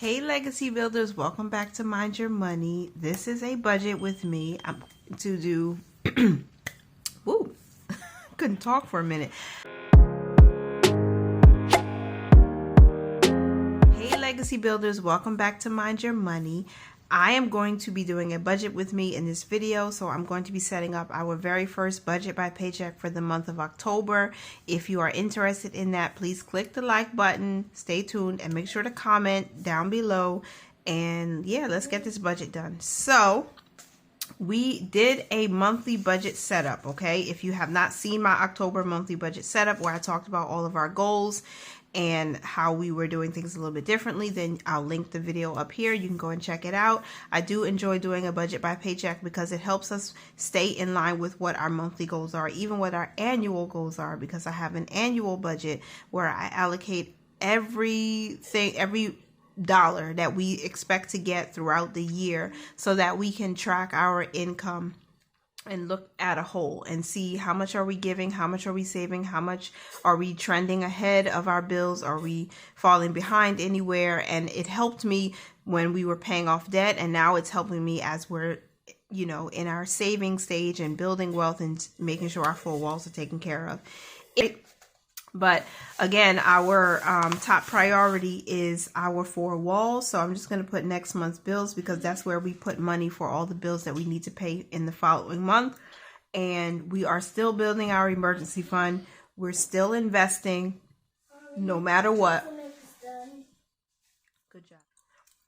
Hey legacy builders, welcome back to Mind Your Money. This is a budget with me. I'm to do woo, couldn't talk for a minute. Hey legacy builders, welcome back to Mind Your Money. I am going to be doing a budget with me in this video, so I'm going to be setting up our very first budget by Paycheck for the month of October. If you are interested in that, please click the like button, stay tuned, and make sure to comment down below. And yeah, let's get this budget done. So we did a monthly budget setup, okay? If you have not seen my October monthly budget setup where I talked about all of our goals and how we were doing things a little bit differently, then I'll link the video up here. You can go and check it out. I do enjoy doing a budget by Paycheck because it helps us stay in line with what our monthly goals are, even what our annual goals are, because I have an annual budget where I allocate every dollar that we expect to get throughout the year so that we can track our income and look at a whole and see how much are we giving, how much are we saving, how much are we trending ahead of our bills, are we falling behind anywhere. And it helped me when we were paying off debt, and now it's helping me as we're in our saving stage and building wealth and making sure our 4 walls are taken care of. But again, our top priority is our 4 walls. So I'm just going to put next month's bills because that's where we put money for all the bills that we need to pay in the following month. And we are still building our emergency fund. We're still investing no matter what. Good job.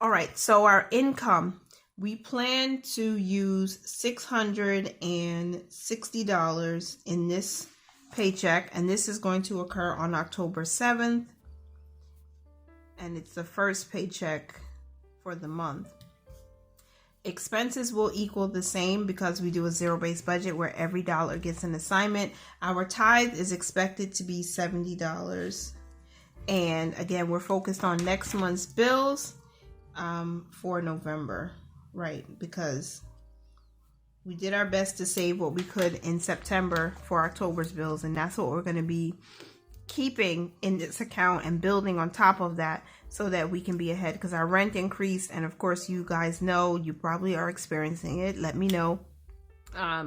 All right. So our income, we plan to use $660 in this paycheck, and this is going to occur on October 7th, and it's the first paycheck for the month. Expenses will equal the same because we do a zero-based budget where every dollar gets an assignment. Our tithe is expected to be $70, and again, we're focused on next month's bills for November, right? Because we did our best to save what we could in September for October's bills, and that's what we're going to be keeping in this account and building on top of that so that we can be ahead, because our rent increased, and of course you guys know, you probably are experiencing it. Let me know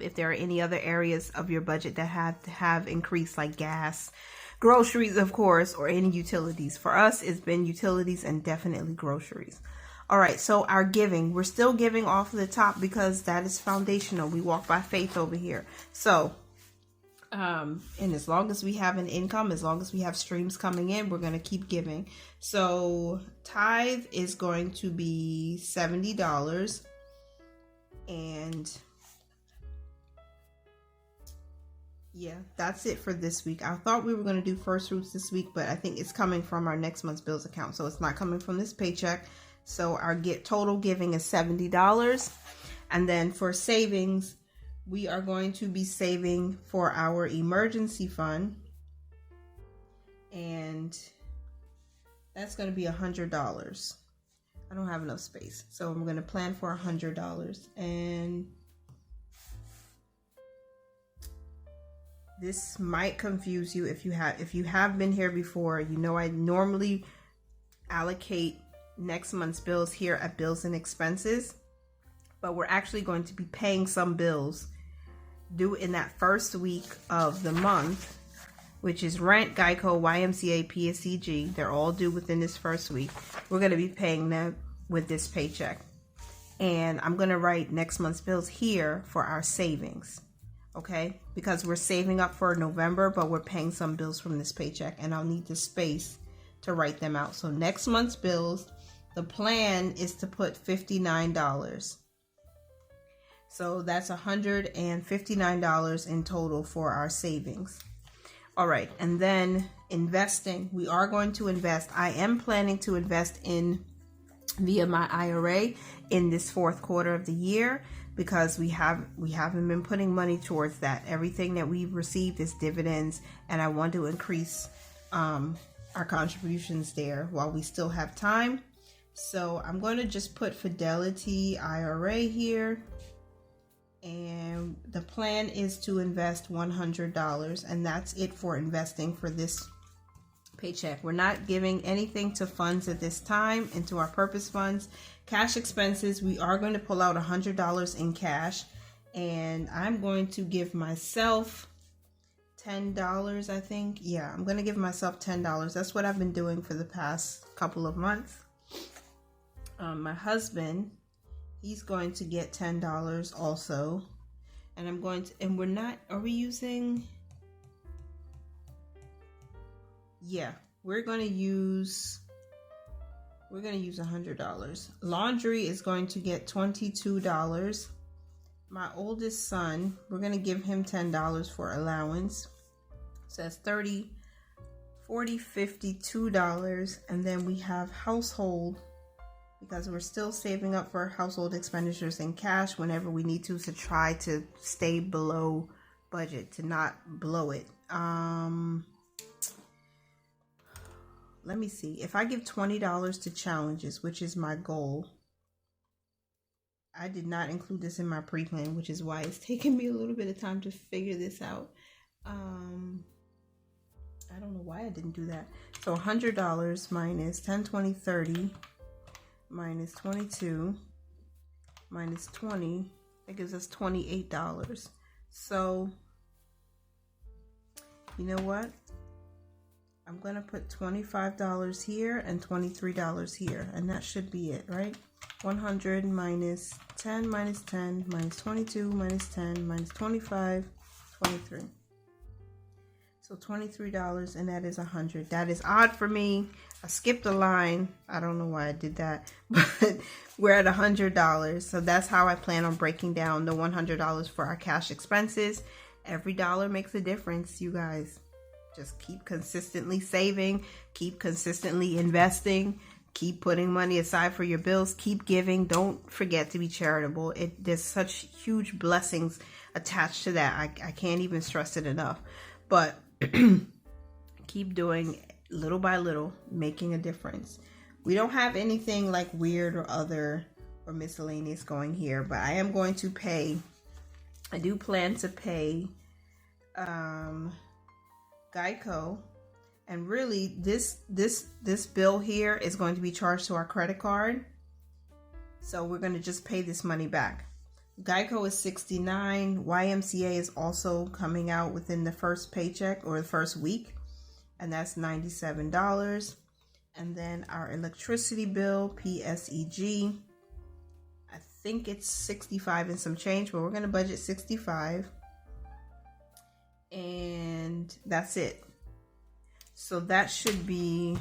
if there are any other areas of your budget that have increased, like gas, groceries, of course, or any utilities. For us, it's been utilities and definitely groceries. All right, so our giving, we're still giving off the top because that is foundational. We walk by faith over here. So, and as long as we have an income, as long as we have streams coming in, we're going to keep giving. So tithe is going to be $70. And yeah, that's it for this week. I thought we were going to do first fruits this week, but I think it's coming from our next month's bills account. So it's not coming from this paycheck. So our total giving is $70. And then for savings, we are going to be saving for our emergency fund. And that's going to be $100. I don't have enough space. So I'm going to plan for $100. And this might confuse you if you have been here before. You know, I normally allocate next month's bills here at bills and expenses, but we're actually going to be paying some bills due in that first week of the month, which is rent, Geico, YMCA, PSCG. They're all due within this first week. We're going to be paying them with this paycheck, and I'm going to write next month's bills here for our savings, okay? Because we're saving up for November, but we're paying some bills from this paycheck, and I'll need the space to write them out. So next month's bills, the plan is to put $59. So that's $159 in total for our savings. All right, and then investing. We are going to invest. I am planning to invest via my IRA in this 4th quarter of the year because we haven't been putting money towards that. Everything that we've received is dividends, and I want to increase our contributions there while we still have time. So I'm going to just put Fidelity IRA here, and the plan is to invest $100, and that's it for investing for this Paycheck. We're not giving anything to funds at this time, into our purpose funds. Cash expenses, we are going to pull out $100 in cash, and I'm going to give myself $10, I think. Yeah, I'm going to give myself $10. That's what I've been doing for the past couple of months. My husband, he's going to get $10 also. And I'm going to, and we're not, are we using? Yeah, we're going to use $100. Laundry is going to get $22. My oldest son, we're going to give him $10 for allowance. So that's $30, $40, $52. And then we have household, because we're still saving up for household expenditures in cash whenever we need to try to stay below budget, to not blow it. Let me see. If I give $20 to challenges, which is my goal, I did not include this in my pre-plan, which is why it's taken me a little bit of time to figure this out. I don't know why I didn't do that. So $100 minus 10, 20, 30 minus 22 minus 20, that gives us $28. So you know what? I'm going to put $25 here and $23 here, and that should be it, right? 100 minus 10 minus 10 minus 22 minus 10 minus 25, 23. So $23, and that is 100. That is odd for me. I skipped a line. I don't know why I did that, but we're at $100. So that's how I plan on breaking down the $100 for our cash expenses. Every dollar makes a difference, you guys. Just keep consistently saving, keep consistently investing, keep putting money aside for your bills, keep giving. Don't forget to be charitable. There's such huge blessings attached to that. I can't even stress it enough. But keep doing little by little, making a difference. We don't have anything like weird or other or miscellaneous going here, but I am going to pay. I do plan to pay Geico, and really this bill here is going to be charged to our credit card, so we're going to just pay this money back. Geico is $69. YMCA is also coming out within the first paycheck or the first week, and that's $97. And then our electricity bill, PSEG, I think it's 65 and some change, but we're going to budget 65. And that's it. So that should be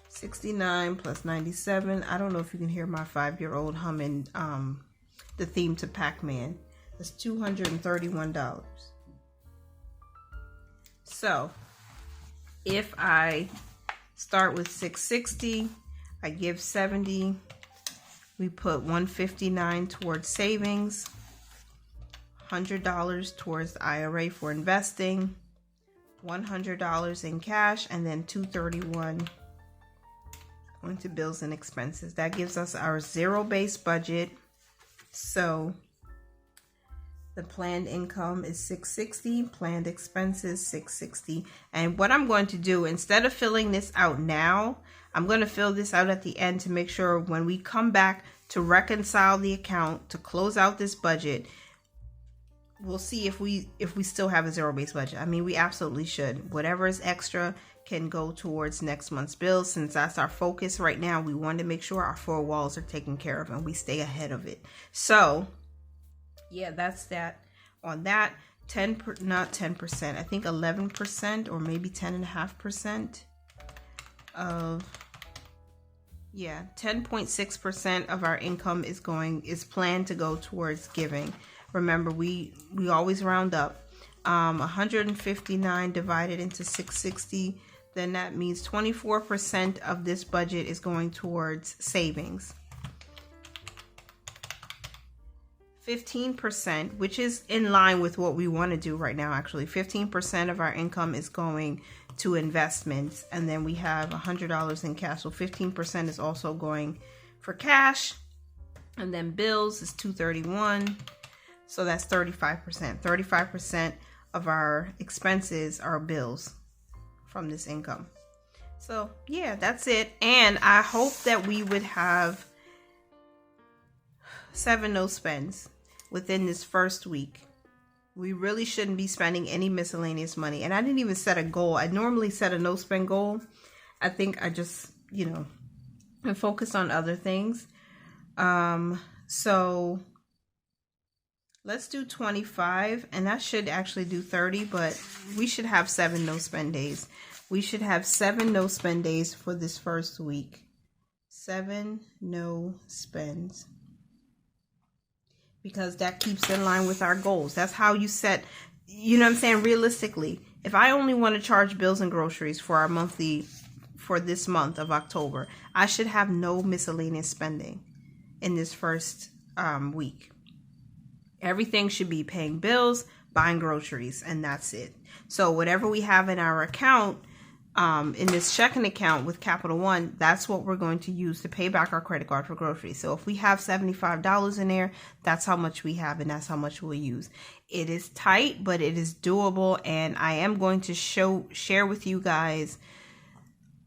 69 plus 97. I don't know if you can hear my 5-year-old humming the theme to Pac-Man. That's $231. So if I start with 660, I give 70, we put 159 towards savings, $100 towards the IRA for investing, $100 in cash, and then $231 going to bills and expenses. That gives us our zero-based budget. So the planned income is $660, planned expenses $660. And what I'm going to do, instead of filling this out now, I'm going to fill this out at the end to make sure when we come back to reconcile the account, to close out this budget, we'll see if we still have a zero-based budget. I mean, we absolutely should. Whatever is extra can go towards next month's bills. Since that's our focus right now, we want to make sure our 4 walls are taken care of and we stay ahead of it. So yeah, that's that. On that, not 10%, I think 11% or maybe 10.5% of, 10.6% of our income is planned to go towards giving. Remember, we always round up. 159 divided into 660, then that means 24% of this budget is going towards savings. 15%, which is in line with what we want to do right now, actually. 15% of our income is going to investments, and then we have $100 in cash. So 15% is also going for cash, and then bills is $231. So that's 35%. 35% of our expenses are bills from this income. So yeah, that's it. And I hope that we would have 7 no spends within this first week. We really shouldn't be spending any miscellaneous money. And I didn't even set a goal. I normally set a no spend goal. I think I just, am focused on other things. So let's do 25, and that should actually do 30, but we should have 7 no spend days. We should have 7 no spend days for this first week. 7 no spends. Because that keeps in line with our goals. That's how you set, you know what I'm saying, realistically. If I only want to charge bills and groceries for our monthly, for this month of October, I should have no miscellaneous spending in this first week. Everything should be paying bills, buying groceries, and that's it. So whatever we have in our account, in this checking account with Capital One, that's what we're going to use to pay back our credit card for groceries. So if we have $75 in there, that's how much we have, and that's how much we'll use. It is tight, but it is doable, and I am going to share with you guys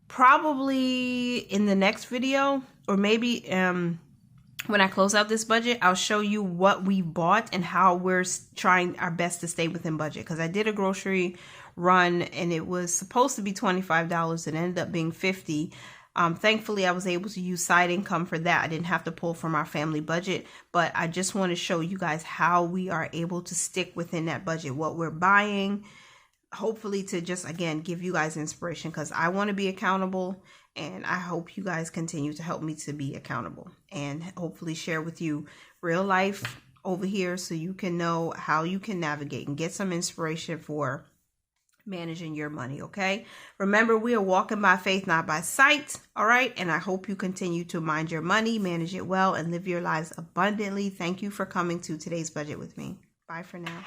probably in the next video, or maybe when I close out this budget, I'll show you what we bought and how we're trying our best to stay within budget. Because I did a grocery run and it was supposed to be $25. It ended up being $50. Thankfully, I was able to use side income for that. I didn't have to pull from our family budget. But I just want to show you guys how we are able to stick within that budget, what we're buying. Hopefully to just, again, give you guys inspiration, because I want to be accountable, and I hope you guys continue to help me to be accountable, and hopefully share with you real life over here so you can know how you can navigate and get some inspiration for managing your money. Okay, remember, we are walking by faith, not by sight. All right, and I hope you continue to mind your money, manage it well, and live your lives abundantly. Thank you for coming to today's budget with me. Bye for now.